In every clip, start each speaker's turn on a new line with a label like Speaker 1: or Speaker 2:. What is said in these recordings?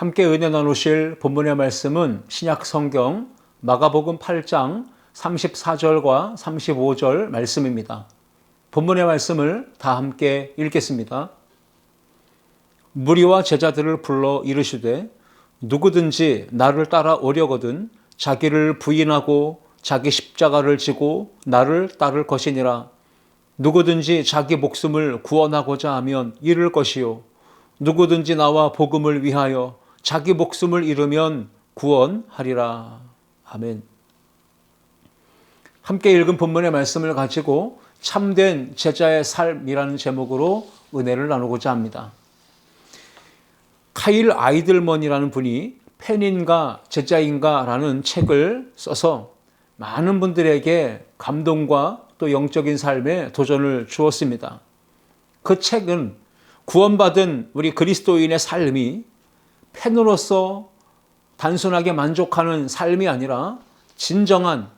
Speaker 1: 함께 은혜 나누실 본문의 말씀은 신약 성경 마가복음 8장 34절과 35절 말씀입니다. 본문의 말씀을 다 함께 읽겠습니다. 무리와 제자들을 불러 이르시되 누구든지 나를 따라오려거든 자기를 부인하고 자기 십자가를 지고 나를 따를 것이니라. 누구든지 자기 목숨을 구원하고자 하면 잃을 것이요 누구든지 나와 복음을 위하여 자기 목숨을 잃으면 구원하리라. 아멘. 함께 읽은 본문의 말씀을 가지고 참된 제자의 삶이라는 제목으로 은혜를 나누고자 합니다. 카일 아이들먼이라는 분이 팬인가 제자인가 라는 책을 써서 많은 분들에게 감동과 또 영적인 삶에 도전을 주었습니다. 그 책은 구원받은 우리 그리스도인의 삶이 팬으로서 단순하게 만족하는 삶이 아니라 진정한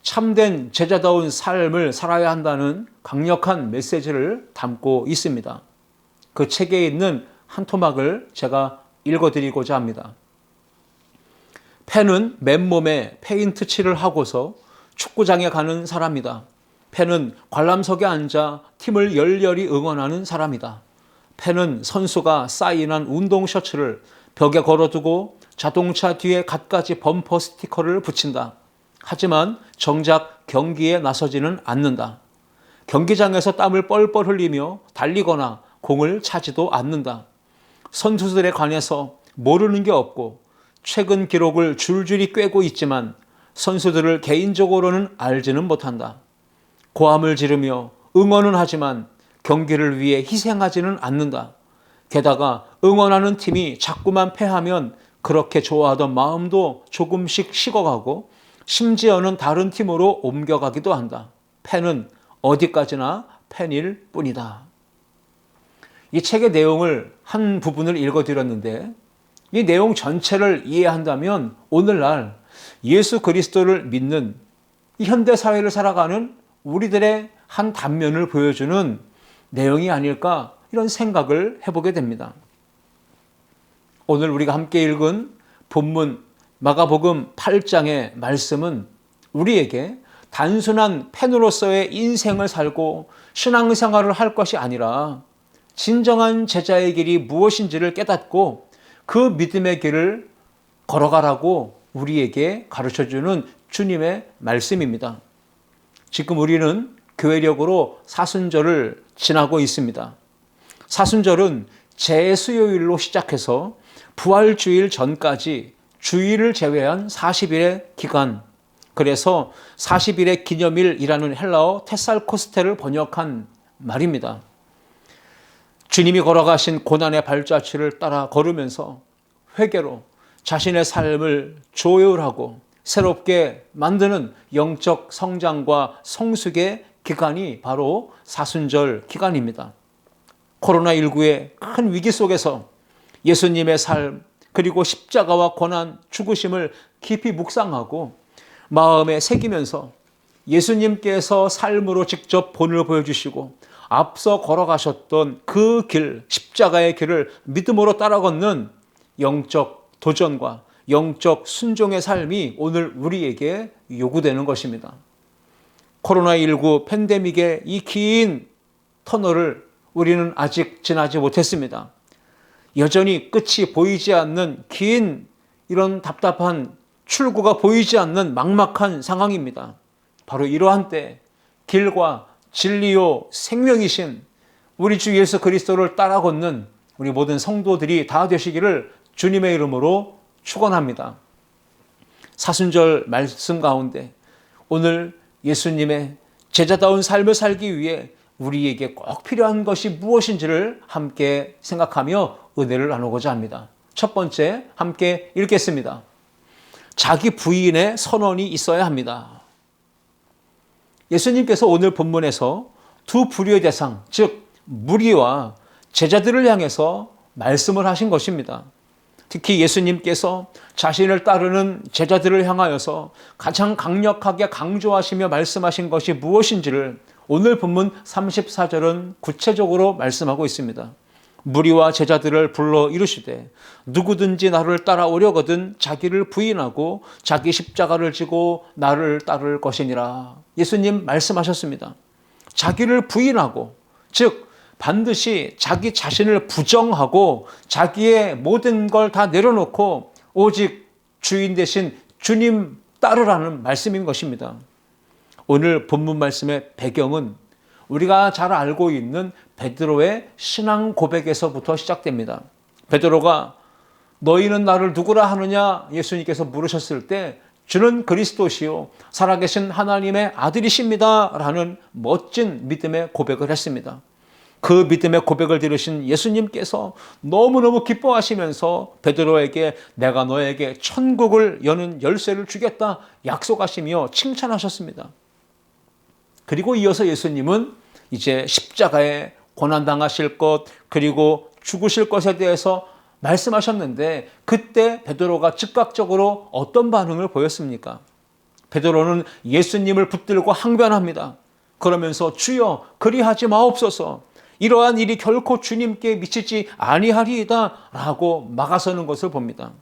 Speaker 1: 참된 제자다운 삶을 살아야 한다는 강력한 메시지를 담고 있습니다. 그 책에 있는 한 토막을 제가 읽어드리고자 합니다. 팬은 맨몸에 페인트 칠을 하고서 축구장에 가는 사람이다. 팬은 관람석에 앉아 팀을 열렬히 응원하는 사람이다. 팬은 선수가 사인한 운동 셔츠를 벽에 걸어두고 자동차 뒤에 갖가지 범퍼 스티커를 붙인다. 하지만 정작 경기에 나서지는 않는다. 경기장에서 땀을 뻘뻘 흘리며 달리거나 공을 차지도 않는다. 선수들에 관해서 모르는 게 없고 최근 기록을 줄줄이 꿰고 있지만 선수들을 개인적으로는 알지는 못한다. 고함을 지르며 응원은 하지만 경기를 위해 희생하지는 않는다. 게다가 응원하는 팀이 자꾸만 패하면 그렇게 좋아하던 마음도 조금씩 식어가고 심지어는 다른 팀으로 옮겨가기도 한다. 팬은 어디까지나 팬일 뿐이다. 이 책의 내용을 한 부분을 읽어드렸는데 이 내용 전체를 이해한다면 오늘날 예수 그리스도를 믿는 이 현대사회를 살아가는 우리들의 한 단면을 보여주는 내용이 아닐까 이런 생각을 해보게 됩니다. 오늘 우리가 함께 읽은 본문 마가복음 8장의 말씀은 우리에게 단순한 팬으로서의 인생을 살고 신앙생활을 할 것이 아니라 진정한 제자의 길이 무엇인지를 깨닫고 그 믿음의 길을 걸어가라고 우리에게 가르쳐주는 주님의 말씀입니다. 지금 우리는 교회력으로 사순절을 지나고 있습니다. 사순절은 재수요일로 시작해서 부활주일 전까지 주일을 제외한 40일의 기간, 그래서 40일의 기념일이라는 헬라어 테살코스테를 번역한 말입니다. 주님이 걸어가신 고난의 발자취를 따라 걸으면서 회개로 자신의 삶을 조율하고 새롭게 만드는 영적 성장과 성숙의 기간이 바로 사순절 기간입니다. 코로나19의 큰 위기 속에서 예수님의 삶 그리고 십자가와 고난, 죽으심을 깊이 묵상하고 마음에 새기면서 예수님께서 삶으로 직접 본을 보여주시고 앞서 걸어가셨던 그 길, 십자가의 길을 믿음으로 따라 걷는 영적 도전과 영적 순종의 삶이 오늘 우리에게 요구되는 것입니다. 코로나19 팬데믹의 이 긴 터널을 우리는 아직 지나지 못했습니다. 여전히 끝이 보이지 않는 긴 이런 답답한 출구가 보이지 않는 막막한 상황입니다. 바로 이러한 때 길과 진리요 생명이신 우리 주 예수 그리스도를 따라 걷는 우리 모든 성도들이 다 되시기를 주님의 이름으로 축원합니다. 사순절 말씀 가운데 오늘 예수님의 제자다운 삶을 살기 위해 우리에게 꼭 필요한 것이 무엇인지를 함께 생각하며 은혜를 나누고자 합니다. 첫 번째 함께 읽겠습니다. 자기 부인의 선언이 있어야 합니다. 예수님께서 오늘 본문에서 두 부류의 대상, 즉 무리와 제자들을 향해서 말씀을 하신 것입니다. 특히 예수님께서 자신을 따르는 제자들을 향하여서 가장 강력하게 강조하시며 말씀하신 것이 무엇인지를 오늘 본문 34절은 구체적으로 말씀하고 있습니다. 무리와 제자들을 불러 이르시되 누구든지 나를 따라오려거든 자기를 부인하고 자기 십자가를 지고 나를 따를 것이니라. 예수님 말씀하셨습니다. 자기를 부인하고, 즉 반드시 자기 자신을 부정하고 자기의 모든 걸 다 내려놓고 오직 주인 대신 주님 따르라는 말씀인 것입니다. 오늘 본문 말씀의 배경은 우리가 잘 알고 있는 베드로의 신앙 고백에서부터 시작됩니다. 베드로가 너희는 나를 누구라 하느냐 예수님께서 물으셨을 때 주는 그리스도시요 살아계신 하나님의 아들이십니다 라는 멋진 믿음의 고백을 했습니다. 그 믿음의 고백을 들으신 예수님께서 너무너무 기뻐하시면서 베드로에게 내가 너에게 천국을 여는 열쇠를 주겠다 약속하시며 칭찬하셨습니다. 그리고 이어서 예수님은 이제 십자가에 고난당하실 것 그리고 죽으실 것에 대해서 말씀하셨는데 그때 베드로가 즉각적으로 어떤 반응을 보였습니까? 베드로는 예수님을 붙들고 항변합니다. 그러면서 주여 그리하지 마옵소서 이러한 일이 결코 주님께 미치지 아니하리이다 라고 막아서는 것을 봅니다.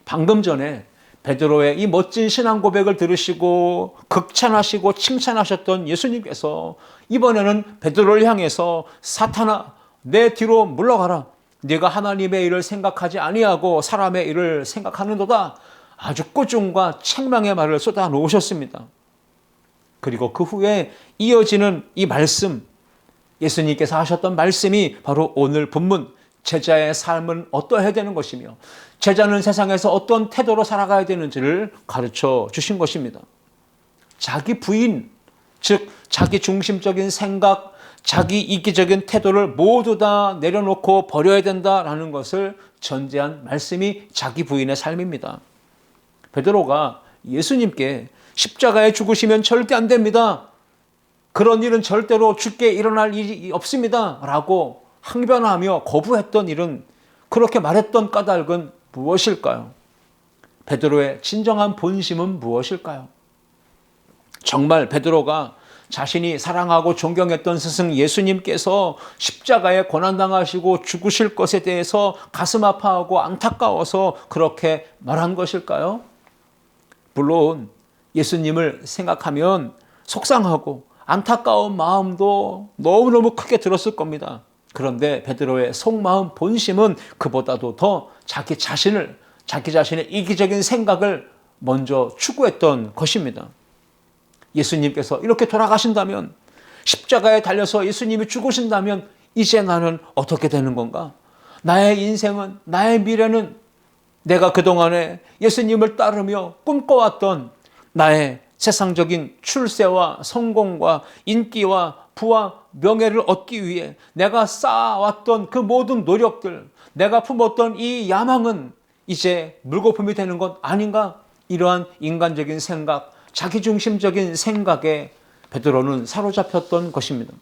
Speaker 1: 방금 전에 베드로의 이 멋진 신앙 고백을 들으시고 극찬하시고 칭찬하셨던 예수님께서 이번에는 베드로를 향해서 사탄아 내 뒤로 물러가라. 네가 하나님의 일을 생각하지 아니하고 사람의 일을 생각하는도다. 아주 꾸중과 책망의 말을 쏟아 놓으셨습니다. 그리고 그 후에 이어지는 이 말씀, 예수님께서 하셨던 말씀이 바로 오늘 본문 제자의 삶은 어떠해야 되는 것이며 제자는 세상에서 어떤 태도로 살아가야 되는지를 가르쳐 주신 것입니다. 자기 부인, 즉 자기 중심적인 생각, 자기 이기적인 태도를 모두 다 내려놓고 버려야 된다라는 것을 전제한 말씀이 자기 부인의 삶입니다. 베드로가 예수님께 십자가에 죽으시면 절대 안 됩니다. 그런 일은 절대로 죽게 일어날 일이 없습니다. 라고 항변하며 거부했던 일은 그렇게 말했던 까닭은 무엇일까요? 베드로의 진정한 본심은 무엇일까요? 정말 베드로가 자신이 사랑하고 존경했던 스승 예수님께서 십자가에 고난당하시고 죽으실 것에 대해서 가슴 아파하고 안타까워서 그렇게 말한 것일까요? 물론 예수님을 생각하면 속상하고 안타까운 마음도 너무너무 크게 들었을 겁니다. 그런데 베드로의 속마음 본심은 그보다도 더 자기 자신의 이기적인 생각을 먼저 추구했던 것입니다. 예수님께서 이렇게 돌아가신다면, 십자가에 달려서 예수님이 죽으신다면 이제 나는 어떻게 되는 건가? 나의 인생은, 나의 미래는 내가 그동안에 예수님을 따르며 꿈꿔왔던 나의 세상적인 출세와 성공과 인기와 부와 명예를 얻기 위해 내가 쌓아왔던 그 모든 노력들, 내가 품었던 이 야망은 이제 물거품이 되는 것 아닌가? 이러한 인간적인 생각, 자기중심적인 생각에 베드로는 사로잡혔던 것입니다.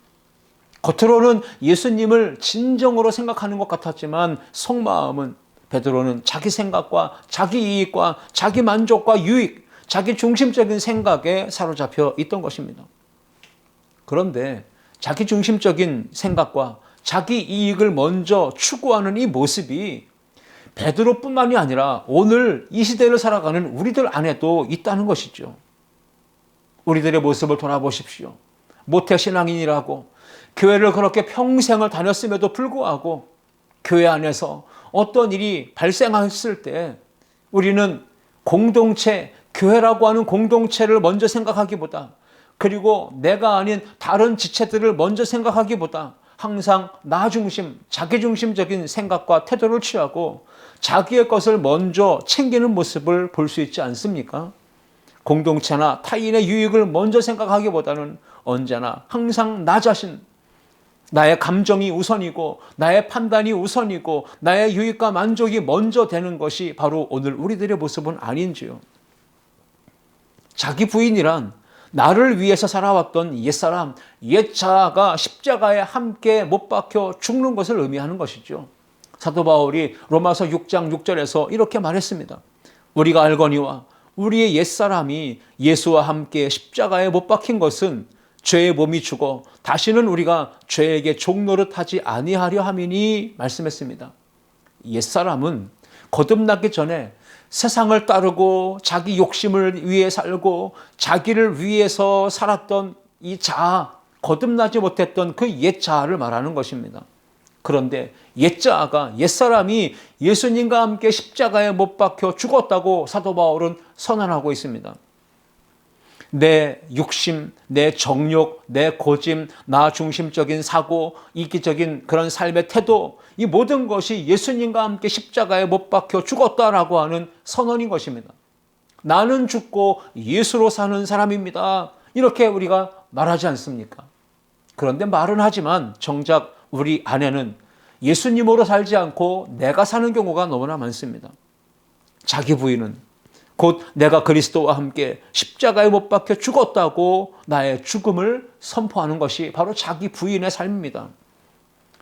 Speaker 1: 겉으로는 예수님을 진정으로 생각하는 것 같았지만 속마음은 베드로는 자기 생각과 자기 이익과 자기 만족과 유익, 자기 중심적인 생각에 사로잡혀 있던 것입니다. 그런데 자기 중심적인 생각과 자기 이익을 먼저 추구하는 이 모습이 베드로뿐만이 아니라 오늘 이 시대를 살아가는 우리들 안에도 있다는 것이죠. 우리들의 모습을 돌아보십시오. 모태신앙인이라고 교회를 그렇게 평생을 다녔음에도 불구하고 교회 안에서 어떤 일이 발생했을 때 우리는 공동체, 교회라고 하는 공동체를 먼저 생각하기보다 그리고 내가 아닌 다른 지체들을 먼저 생각하기보다 항상 나 중심, 자기 중심적인 생각과 태도를 취하고 자기의 것을 먼저 챙기는 모습을 볼 수 있지 않습니까? 공동체나 타인의 유익을 먼저 생각하기보다는 언제나 항상 나 자신, 나의 감정이 우선이고 나의 판단이 우선이고 나의 유익과 만족이 먼저 되는 것이 바로 오늘 우리들의 모습은 아닌지요. 자기 부인이란 나를 위해서 살아왔던 옛사람, 옛자아가 십자가에 함께 못 박혀 죽는 것을 의미하는 것이죠. 사도 바울이 로마서 6장 6절에서 이렇게 말했습니다. 우리가 알거니와 우리의 옛사람이 예수와 함께 십자가에 못 박힌 것은 죄의 몸이 죽어 다시는 우리가 죄에게 종노릇하지 아니하려 함이니 말씀했습니다. 옛사람은 거듭나기 전에 세상을 따르고 자기 욕심을 위해 살고 자기를 위해서 살았던 이 자아, 거듭나지 못했던 그 옛 자아를 말하는 것입니다. 그런데 옛 자아가, 옛사람이 예수님과 함께 십자가에 못 박혀 죽었다고 사도 바울은 선언하고 있습니다. 내 육심, 내 정욕, 내 고짐, 나 중심적인 사고, 이기적인 그런 삶의 태도, 이 모든 것이 예수님과 함께 십자가에 못 박혀 죽었다라고 하는 선언인 것입니다. 나는 죽고 예수로 사는 사람입니다. 이렇게 우리가 말하지 않습니까? 그런데 말은 하지만 정작 우리 안에는 예수님으로 살지 않고 내가 사는 경우가 너무나 많습니다. 자기 부인은 곧 내가 그리스도와 함께 십자가에 못 박혀 죽었다고 나의 죽음을 선포하는 것이 바로 자기 부인의 삶입니다.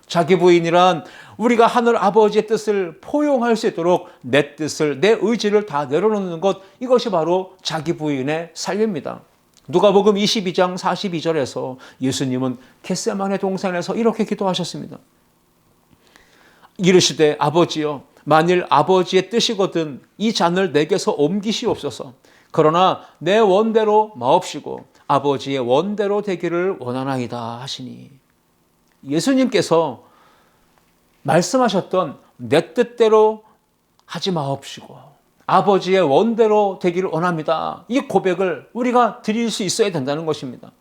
Speaker 1: 자기 부인이란 우리가 하늘 아버지의 뜻을 포용할 수 있도록 내 뜻을, 내 의지를 다 내려놓는 것, 이것이 바로 자기 부인의 삶입니다. 누가복음 22장 42절에서 예수님은 겟세마네 동산에서 이렇게 기도하셨습니다. 이르시되 아버지여, 만일 아버지의 뜻이거든 이 잔을 내게서 옮기시옵소서. 그러나 내 원대로 마옵시고 아버지의 원대로 되기를 원하나이다 하시니, 예수님께서 말씀하셨던 내 뜻대로 하지 마옵시고 아버지의 원대로 되기를 원합니다. 이 고백을 우리가 드릴 수 있어야 된다는 것입니다.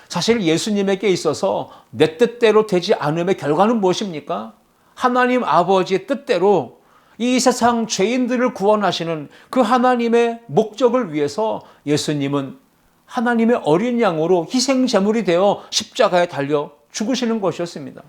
Speaker 1: 사실 예수님에게 있어서 내 뜻대로 되지 않음의 결과는 무엇입니까? 하나님 아버지의 뜻대로 이 세상 죄인들을 구원하시는 그 하나님의 목적을 위해서 예수님은 하나님의 어린 양으로 희생 제물이 되어 십자가에 달려 죽으시는 것이었습니다.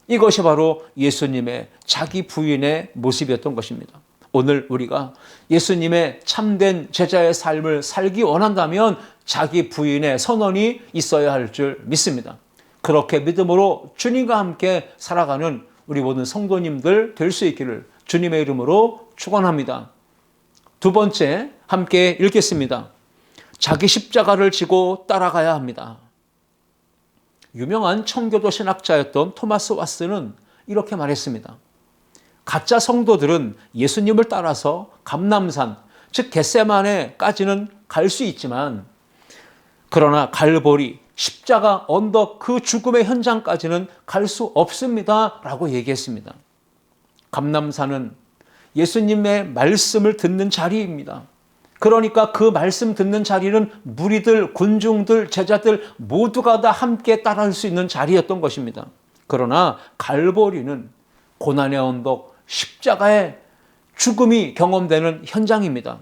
Speaker 1: 이것이 바로 예수님의 자기 부인의 모습이었던 것입니다. 오늘 우리가 예수님의 참된 제자의 삶을 살기 원한다면 자기 부인의 선언이 있어야 할 줄 믿습니다. 그렇게 믿음으로 주님과 함께 살아가는 우리 모든 성도님들 될 수 있기를 주님의 이름으로 축원합니다. 두 번째, 함께 읽겠습니다. 자기 십자가를 지고 따라가야 합니다. 유명한 청교도 신학자였던 토마스 왓슨은 이렇게 말했습니다. 가짜 성도들은 예수님을 따라서 감람산, 즉 겟세마네까지는 갈 수 있지만, 그러나 갈보리, 십자가 언덕 그 죽음의 현장까지는 갈 수 없습니다 라고 얘기했습니다. 감람산은 예수님의 말씀을 듣는 자리입니다. 그러니까 그 말씀 듣는 자리는 무리들, 군중들, 제자들 모두가 다 함께 따라할 수 있는 자리였던 것입니다. 그러나 갈보리는 고난의 언덕, 십자가의 죽음이 경험되는 현장입니다.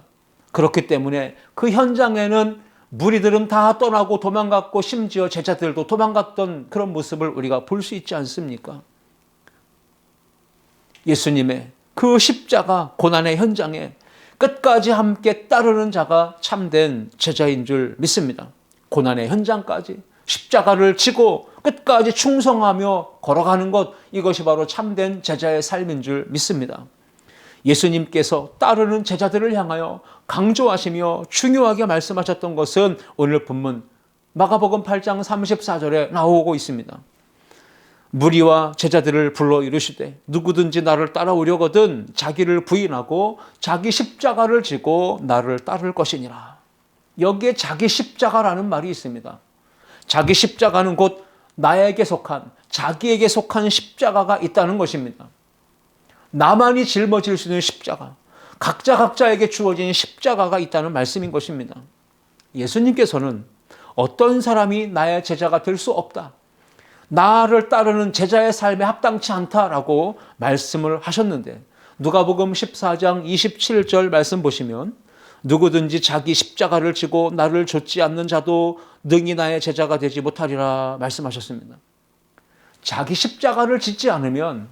Speaker 1: 그렇기 때문에 그 현장에는 무리들은 다 떠나고 도망갔고 심지어 제자들도 도망갔던 그런 모습을 우리가 볼 수 있지 않습니까? 예수님의 그 십자가 고난의 현장에 끝까지 함께 따르는 자가 참된 제자인 줄 믿습니다. 고난의 현장까지 십자가를 지고 끝까지 충성하며 걸어가는 것, 이것이 바로 참된 제자의 삶인 줄 믿습니다. 예수님께서 따르는 제자들을 향하여 강조하시며 중요하게 말씀하셨던 것은 오늘 본문 마가복음 8장 34절에 나오고 있습니다. 무리와 제자들을 불러 이르시되 누구든지 나를 따라오려거든 자기를 부인하고 자기 십자가를 지고 나를 따를 것이니라. 여기에 자기 십자가라는 말이 있습니다. 자기 십자가는 곧 나에게 속한, 자기에게 속한 십자가가 있다는 것입니다. 나만이 짊어질 수 있는 십자가, 각자에게 주어진 십자가가 있다는 말씀인 것입니다. 예수님께서는 어떤 사람이 나의 제자가 될 수 없다, 나를 따르는 제자의 삶에 합당치 않다라고 말씀을 하셨는데, 누가복음 14장 27절 말씀 보시면 누구든지 자기 십자가를 지고 나를 좇지 않는 자도 능히 나의 제자가 되지 못하리라 말씀하셨습니다. 자기 십자가를 짓지 않으면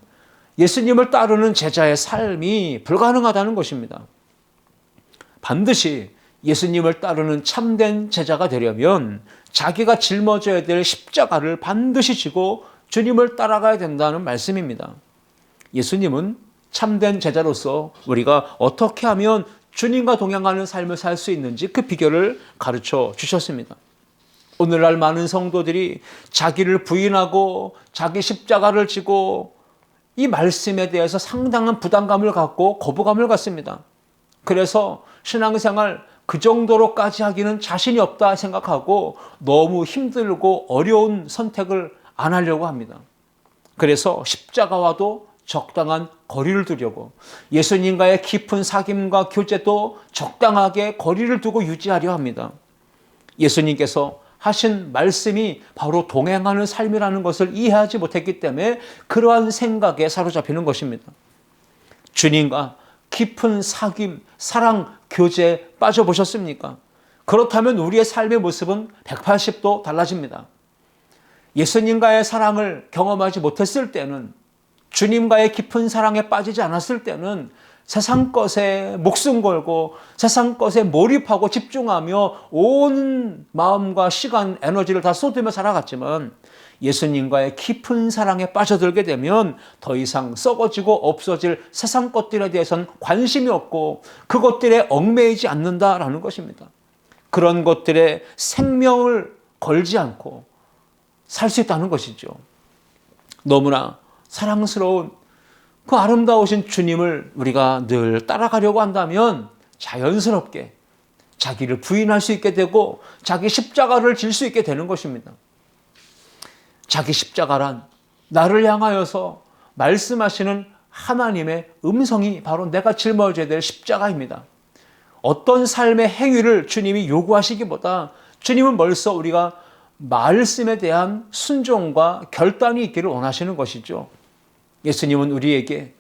Speaker 1: 예수님을 따르는 제자의 삶이 불가능하다는 것입니다. 반드시 예수님을 따르는 참된 제자가 되려면 자기가 짊어져야 될 십자가를 반드시 지고 주님을 따라가야 된다는 말씀입니다. 예수님은 참된 제자로서 우리가 어떻게 하면 주님과 동행하는 삶을 살 수 있는지 그 비결을 가르쳐 주셨습니다. 오늘날 많은 성도들이 자기를 부인하고 자기 십자가를 지고 이 말씀에 대해서 상당한 부담감을 갖고 거부감을 갖습니다. 그래서 신앙생활 그 정도로까지 하기는 자신이 없다 생각하고 너무 힘들고 어려운 선택을 안 하려고 합니다. 그래서 십자가와도 적당한 거리를 두려고 예수님과의 깊은 사귐과 교제도 적당하게 거리를 두고 유지하려 합니다. 예수님께서 하신 말씀이 바로 동행하는 삶이라는 것을 이해하지 못했기 때문에 그러한 생각에 사로잡히는 것입니다. 주님과 깊은 사귐, 사랑, 교제에 빠져보셨습니까? 그렇다면 우리의 삶의 모습은 180도 달라집니다. 예수님과의 사랑을 경험하지 못했을 때는, 주님과의 깊은 사랑에 빠지지 않았을 때는 세상 것에 목숨 걸고 세상 것에 몰입하고 집중하며 온 마음과 시간, 에너지를 다 쏟으며 살아갔지만 예수님과의 깊은 사랑에 빠져들게 되면 더 이상 썩어지고 없어질 세상 것들에 대해서는 관심이 없고 그것들에 얽매이지 않는다라는 것입니다. 그런 것들에 생명을 걸지 않고 살 수 있다는 것이죠. 너무나 사랑스러운 그 아름다우신 주님을 우리가 늘 따라가려고 한다면 자연스럽게 자기를 부인할 수 있게 되고 자기 십자가를 질 수 있게 되는 것입니다. 자기 십자가란 나를 향하여서 말씀하시는 하나님의 음성이 바로 내가 짊어져야 될 십자가입니다. 어떤 삶의 행위를 주님이 요구하시기보다 주님은 벌써 우리가 말씀에 대한 순종과 결단이 있기를 원하시는 것이죠. 예수님은 우리에게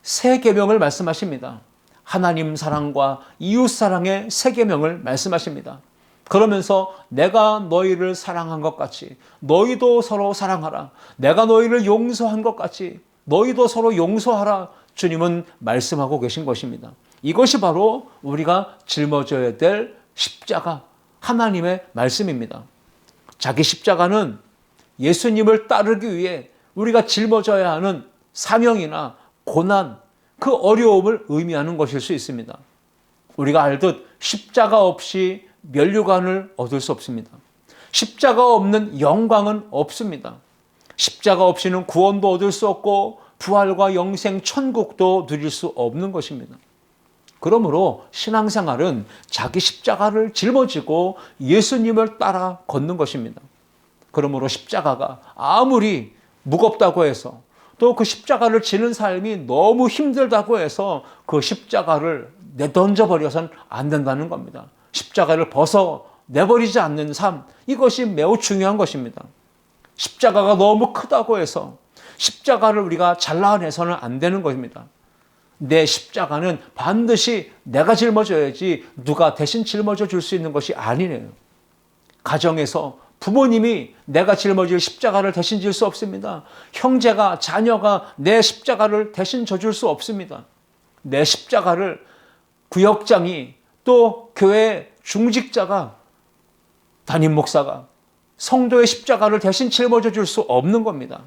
Speaker 1: 새 계명을 말씀하십니다. 하나님 사랑과 이웃 사랑의 새 계명을 말씀하십니다. 그러면서 내가 너희를 사랑한 것 같이 너희도 서로 사랑하라. 내가 너희를 용서한 것 같이 너희도 서로 용서하라. 주님은 말씀하고 계신 것입니다. 이것이 바로 우리가 짊어져야 될 십자가, 하나님의 말씀입니다. 자기 십자가는 예수님을 따르기 위해 우리가 짊어져야 하는 사명이나 고난, 그 어려움을 의미하는 것일 수 있습니다. 우리가 알듯 십자가 없이 면류관을 얻을 수 없습니다. 십자가 없는 영광은 없습니다. 십자가 없이는 구원도 얻을 수 없고 부활과 영생, 천국도 누릴 수 없는 것입니다. 그러므로 신앙생활은 자기 십자가를 짊어지고 예수님을 따라 걷는 것입니다. 그러므로 십자가가 아무리 무겁다고 해서 또 그 십자가를 지는 삶이 너무 힘들다고 해서 그 십자가를 내던져버려서는 안 된다는 겁니다. 십자가를 벗어내버리지 않는 삶, 이것이 매우 중요한 것입니다. 십자가가 너무 크다고 해서 십자가를 우리가 잘라내서는 안 되는 것입니다. 내 십자가는 반드시 내가 짊어져야지 누가 대신 짊어져 줄 수 있는 것이 아니네요. 가정에서 부모님이 내가 짊어질 십자가를 대신 질 수 없습니다. 형제가, 자녀가 내 십자가를 대신 져줄 수 없습니다. 내 십자가를 구역장이 또 교회 중직자가, 담임 목사가 성도의 십자가를 대신 짊어져 줄 수 없는 겁니다.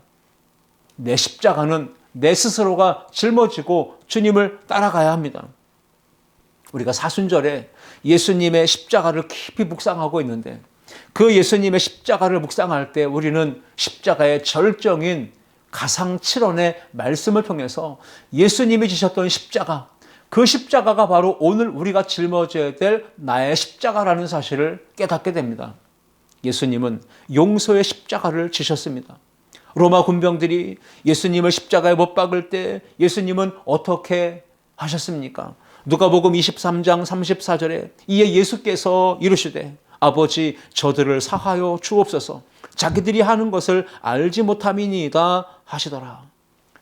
Speaker 1: 내 십자가는 내 스스로가 짊어지고 주님을 따라가야 합니다. 우리가 사순절에 예수님의 십자가를 깊이 묵상하고 있는데 그 예수님의 십자가를 묵상할 때 우리는 십자가의 절정인 가상칠언의 말씀을 통해서 예수님이 지셨던 십자가, 그 십자가가 바로 오늘 우리가 짊어져야 될 나의 십자가라는 사실을 깨닫게 됩니다. 예수님은 용서의 십자가를 지셨습니다. 로마 군병들이 예수님을 십자가에 못 박을 때 예수님은 어떻게 하셨습니까? 누가복음 23장 34절에 이에 예수께서 이르시되 아버지 저들을 사하여 주옵소서 자기들이 하는 것을 알지 못함이니이다 하시더라.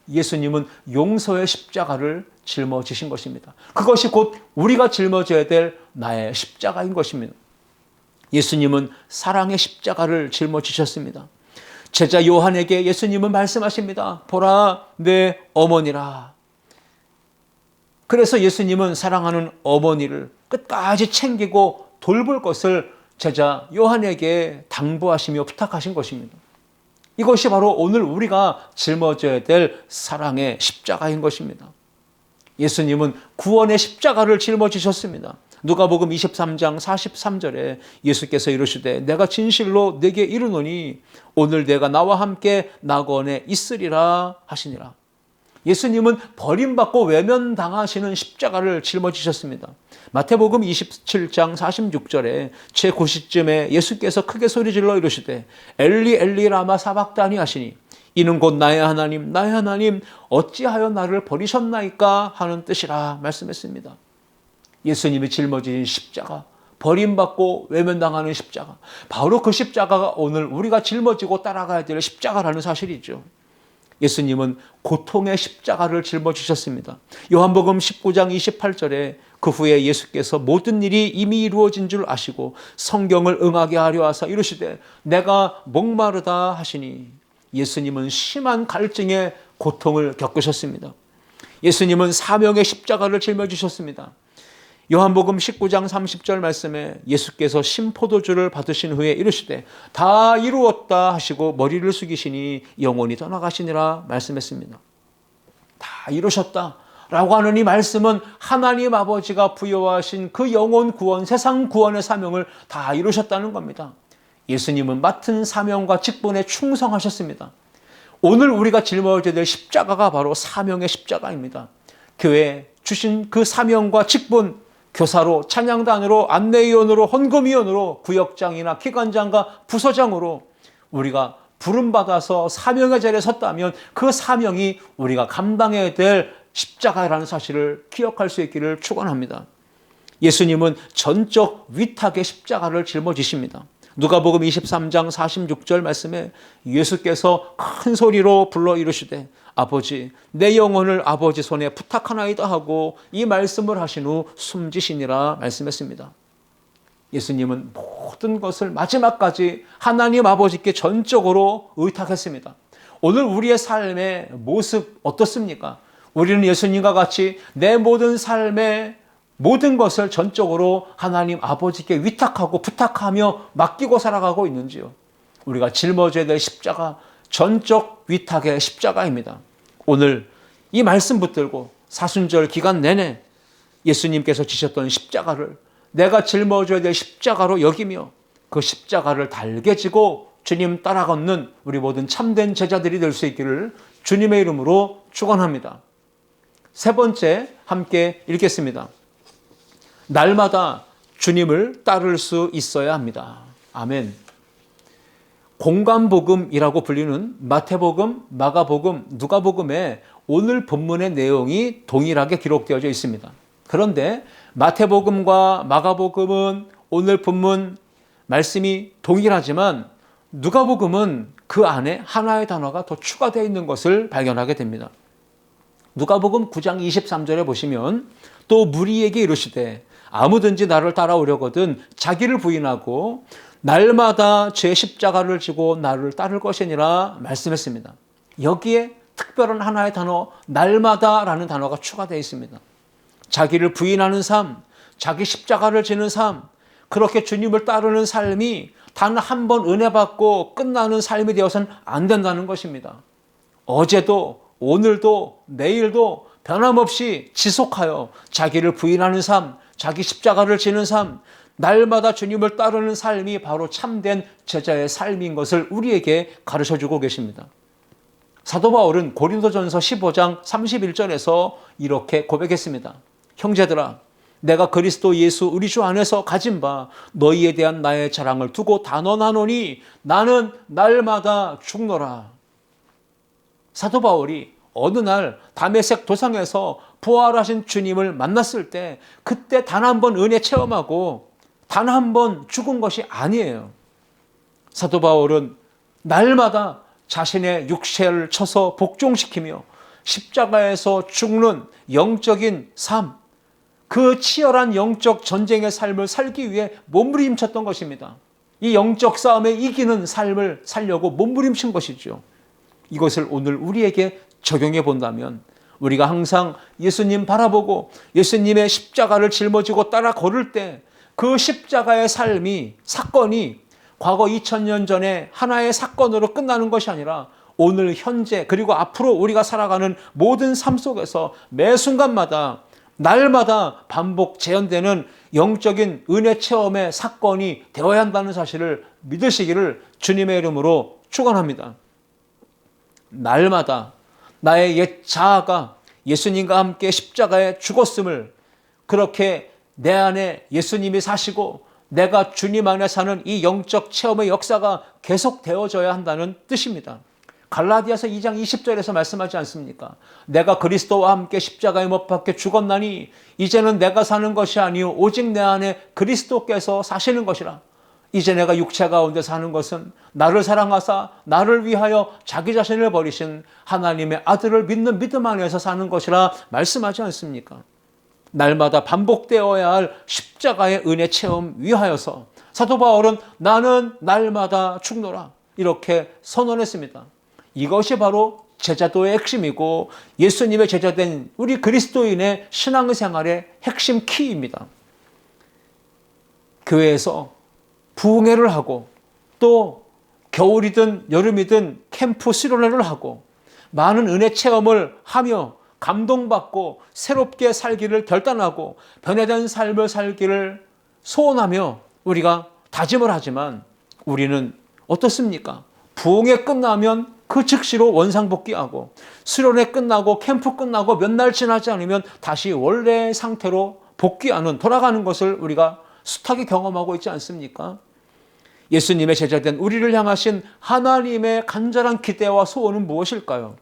Speaker 1: 예수님은 용서의 십자가를 짊어지신 것입니다. 그것이 곧 우리가 짊어져야 될 나의 십자가인 것입니다. 예수님은 사랑의 십자가를 짊어지셨습니다. 제자 요한에게 예수님은 말씀하십니다. 보라 내 어머니라. 그래서 예수님은 사랑하는 어머니를 끝까지 챙기고 돌볼 것을 제자 요한에게 당부하시며 부탁하신 것입니다. 이것이 바로 오늘 우리가 짊어져야 될 사랑의 십자가인 것입니다. 예수님은 구원의 십자가를 짊어지셨습니다. 누가복음 23장 43절에 예수께서 이르시되 내가 진실로 내게 이르노니 오늘 내가 나와 함께 낙원에 있으리라 하시니라. 예수님은 버림받고 외면당하시는 십자가를 짊어지셨습니다. 마태복음 27장 46절에 제9시쯤에 예수께서 크게 소리질러 이르시되 엘리 엘리 라마 사박다니 하시니 이는 곧 나의 하나님 나의 하나님 어찌하여 나를 버리셨나이까 하는 뜻이라 말씀했습니다. 예수님이 짊어진 십자가, 버림받고 외면당하는 십자가, 바로 그 십자가가 오늘 우리가 짊어지고 따라가야 될 십자가라는 사실이죠. 예수님은 고통의 십자가를 짊어지셨습니다. 요한복음 19장 28절에 그 후에 예수께서 모든 일이 이미 이루어진 줄 아시고 성경을 응하게 하려 하사 이르시되 내가 목마르다 하시니 예수님은 심한 갈증의 고통을 겪으셨습니다. 예수님은 사명의 십자가를 짊어지셨습니다. 요한복음 19장 30절 말씀에 예수께서 신포도주를 받으신 후에 이르시되 다 이루었다 하시고 머리를 숙이시니 영혼이 떠나가시니라 말씀했습니다. 다 이루셨다 라고 하는 이 말씀은 하나님 아버지가 부여하신 그 영혼 구원, 세상 구원의 사명을 다 이루셨다는 겁니다. 예수님은 맡은 사명과 직분에 충성하셨습니다. 오늘 우리가 짊어져야 될 십자가가 바로 사명의 십자가입니다. 교회에 주신 그 사명과 직분, 교사로, 찬양단으로, 안내위원으로, 헌금위원으로, 구역장이나 기관장과 부서장으로 우리가 부름받아서 사명의 자리에 섰다면 그 사명이 우리가 감당해야 될 십자가라는 사실을 기억할 수 있기를 축원합니다. 예수님은 전적 위탁의 십자가를 짊어지십니다. 누가복음 23장 46절 말씀에 예수께서 큰 소리로 불러 이르시되 아버지 내 영혼을 아버지 손에 부탁하나이다 하고 이 말씀을 하신 후 숨지시니라 말씀했습니다. 예수님은 모든 것을 마지막까지 하나님 아버지께 전적으로 의탁했습니다. 오늘 우리의 삶의 모습 어떻습니까? 우리는 예수님과 같이 내 모든 삶의 모든 것을 전적으로 하나님 아버지께 위탁하고 부탁하며 맡기고 살아가고 있는지요? 우리가 짊어져야 될 십자가, 전적 위탁의 십자가입니다. 오늘 이 말씀 붙들고 사순절 기간 내내 예수님께서 지셨던 십자가를 내가 짊어져야 될 십자가로 여기며 그 십자가를 달게 지고 주님 따라 걷는 우리 모든 참된 제자들이 될 수 있기를 주님의 이름으로 축원합니다. 세 번째 함께 읽겠습니다. 날마다 주님을 따를 수 있어야 합니다. 아멘. 공감복음이라고 불리는 마태복음, 마가복음, 누가복음에 오늘 본문의 내용이 동일하게 기록되어져 있습니다. 그런데 마태복음과 마가복음은 오늘 본문 말씀이 동일하지만 누가복음은 그 안에 하나의 단어가 더 추가되어 있는 것을 발견하게 됩니다. 누가복음 9장 23절에 보시면 또 무리에게 이르시되 아무든지 나를 따라오려거든 자기를 부인하고 날마다 제 십자가를 지고 나를 따를 것이니라 말씀했습니다. 여기에 특별한 하나의 단어 날마다라는 단어가 추가되어 있습니다. 자기를 부인하는 삶, 자기 십자가를 지는 삶, 그렇게 주님을 따르는 삶이 단 한 번 은혜 받고 끝나는 삶이 되어서는 안 된다는 것입니다. 어제도 오늘도 내일도 변함없이 지속하여 자기를 부인하는 삶, 자기 십자가를 지는 삶, 날마다 주님을 따르는 삶이 바로 참된 제자의 삶인 것을 우리에게 가르쳐주고 계십니다. 사도 바울은 고린도전서 15장 31절에서 이렇게 고백했습니다. 형제들아, 내가 그리스도 예수 우리 주 안에서 가진 바 너희에 대한 나의 자랑을 두고 단언하노니 나는 날마다 죽노라. 사도 바울이 어느 날 다메섹 도상에서 부활하신 주님을 만났을 때 그때 단 한 번 은혜 체험하고 단 한 번 죽은 것이 아니에요. 사도 바울은 날마다 자신의 육체를 쳐서 복종시키며 십자가에서 죽는 영적인 삶, 그 치열한 영적 전쟁의 삶을 살기 위해 몸부림쳤던 것입니다. 이 영적 싸움에 이기는 삶을 살려고 몸부림친 것이죠. 이것을 오늘 우리에게 적용해 본다면 우리가 항상 예수님 바라보고 예수님의 십자가를 짊어지고 따라 걸을 때 그 십자가의 삶이, 사건이 과거 2000년 전에 하나의 사건으로 끝나는 것이 아니라 오늘 현재 그리고 앞으로 우리가 살아가는 모든 삶 속에서 매 순간마다 날마다 반복 재현되는 영적인 은혜 체험의 사건이 되어야 한다는 사실을 믿으시기를 주님의 이름으로 축원합니다. 날마다 나의 옛 자아가 예수님과 함께 십자가에 죽었음을, 그렇게 내 안에 예수님이 사시고 내가 주님 안에 사는 이 영적 체험의 역사가 계속 되어져야 한다는 뜻입니다. 갈라디아서 2장 20절에서 말씀하지 않습니까? 내가 그리스도와 함께 십자가에 못 박혀 죽었나니 이제는 내가 사는 것이 아니요 오직 내 안에 그리스도께서 사시는 것이라. 이제 내가 육체 가운데 사는 것은 나를 사랑하사 나를 위하여 자기 자신을 버리신 하나님의 아들을 믿는 믿음 안에서 사는 것이라 말씀하지 않습니까? 날마다 반복되어야 할 십자가의 은혜 체험 위하여서 사도 바울은 나는 날마다 죽노라 이렇게 선언했습니다. 이것이 바로 제자도의 핵심이고 예수님의 제자된 우리 그리스도인의 신앙생활의 핵심 키입니다. 교회에서 부흥회를 하고 또 겨울이든 여름이든 캠프 수련회를 하고 많은 은혜 체험을 하며 감동받고 새롭게 살기를 결단하고 변화된 삶을 살기를 소원하며 우리가 다짐을 하지만 우리는 어떻습니까? 부흥회 끝나면 그 즉시로 원상복귀하고 수련회 끝나고 캠프 끝나고 몇 날 지나지 않으면 다시 원래의 상태로 복귀하는, 돌아가는 것을 우리가 숱하게 경험하고 있지 않습니까? 예수님의 제자된 우리를 향하신 하나님의 간절한 기대와 소원은 무엇일까요?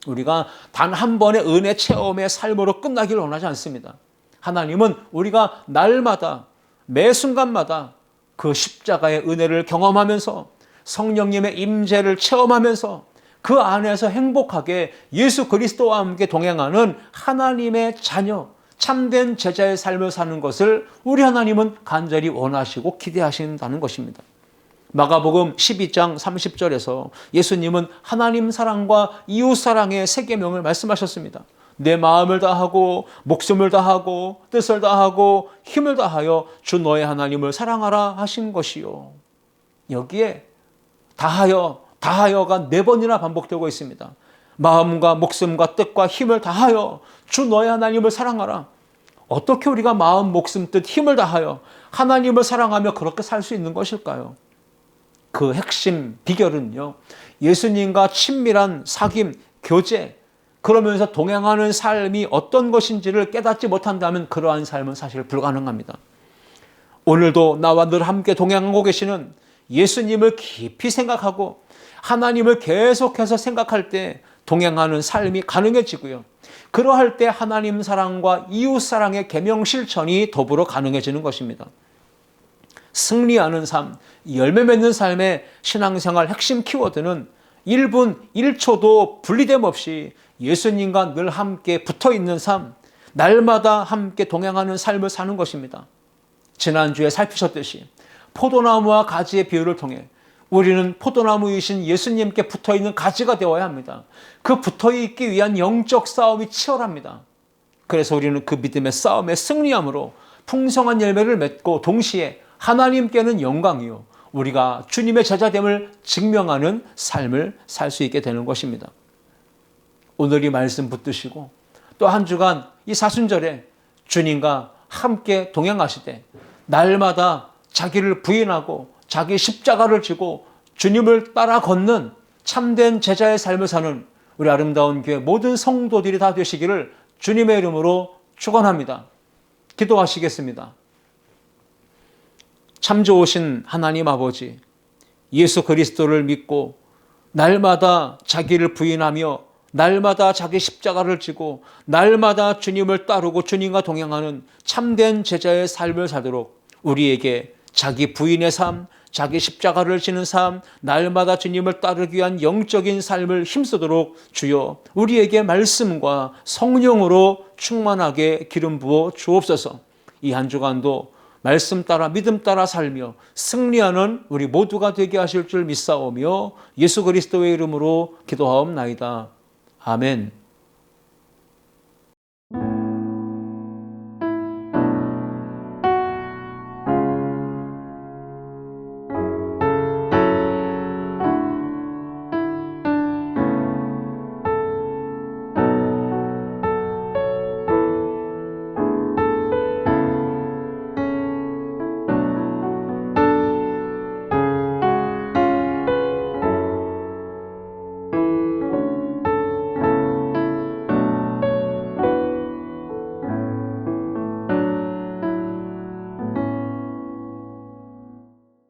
Speaker 1: 우리가 단 한 번의 은혜 체험의 삶으로 끝나기를 원하지 않습니다. 하나님은 우리가 날마다 매 순간마다 그 십자가의 은혜를 경험하면서 성령님의 임재를 체험하면서 그 안에서 행복하게 예수 그리스도와 함께 동행하는 하나님의 자녀, 참된 제자의 삶을 사는 것을 우리 하나님은 간절히 원하시고 기대하신다는 것입니다. 마가복음 12장 30절에서 예수님은 하나님 사랑과 이웃 사랑의 세 계명을 말씀하셨습니다. 내 마음을 다하고 목숨을 다하고 뜻을 다하고 힘을 다하여 주 너의 하나님을 사랑하라 하신 것이요. 여기에 다하여가 4번이나 반복되고 있습니다. 마음과 목숨과 뜻과 힘을 다하여 주 너의 하나님을 사랑하라. 어떻게 우리가 마음, 목숨, 뜻, 힘을 다하여 하나님을 사랑하며 그렇게 살 수 있는 것일까요? 그 핵심 비결은요, 예수님과 친밀한 사귐, 교제, 그러면서 동행하는 삶이 어떤 것인지를 깨닫지 못한다면 그러한 삶은 사실 불가능합니다. 오늘도 나와 늘 함께 동행하고 계시는 예수님을 깊이 생각하고 하나님을 계속해서 생각할 때 동행하는 삶이 가능해지고요. 그러할 때 하나님 사랑과 이웃 사랑의 계명 실천이 더불어 가능해지는 것입니다. 승리하는 삶, 열매 맺는 삶의 신앙생활 핵심 키워드는 1분 1초도 분리됨 없이 예수님과 늘 함께 붙어있는 삶, 날마다 함께 동행하는 삶을 사는 것입니다. 지난주에 살피셨듯이 포도나무와 가지의 비유를 통해 우리는 포도나무이신 예수님께 붙어있는 가지가 되어야 합니다. 그 붙어있기 위한 영적 싸움이 치열합니다. 그래서 우리는 그 믿음의 싸움에 승리함으로 풍성한 열매를 맺고 동시에 하나님께는 영광이요, 우리가 주님의 제자됨을 증명하는 삶을 살 수 있게 되는 것입니다. 오늘 이 말씀 붙드시고 또 한 주간 이 사순절에 주님과 함께 동행하시되 날마다 자기를 부인하고 자기 십자가를 지고 주님을 따라 걷는 참된 제자의 삶을 사는 우리 아름다운 교회 모든 성도들이 다 되시기를 주님의 이름으로 축원합니다. 기도하시겠습니다. 참 좋으신 하나님 아버지, 예수 그리스도를 믿고 날마다 자기를 부인하며 날마다 자기 십자가를 지고 날마다 주님을 따르고 주님과 동행하는 참된 제자의 삶을 살도록 우리에게 자기 부인의 삶, 자기 십자가를 지는 삶, 날마다 주님을 따르기 위한 영적인 삶을 힘쓰도록 주여 우리에게 말씀과 성령으로 충만하게 기름 부어 주옵소서. 이 한 주간도 말씀 따라 믿음 따라 살며 승리하는 우리 모두가 되게 하실 줄 믿사오며 예수 그리스도의 이름으로 기도하옵나이다. 아멘.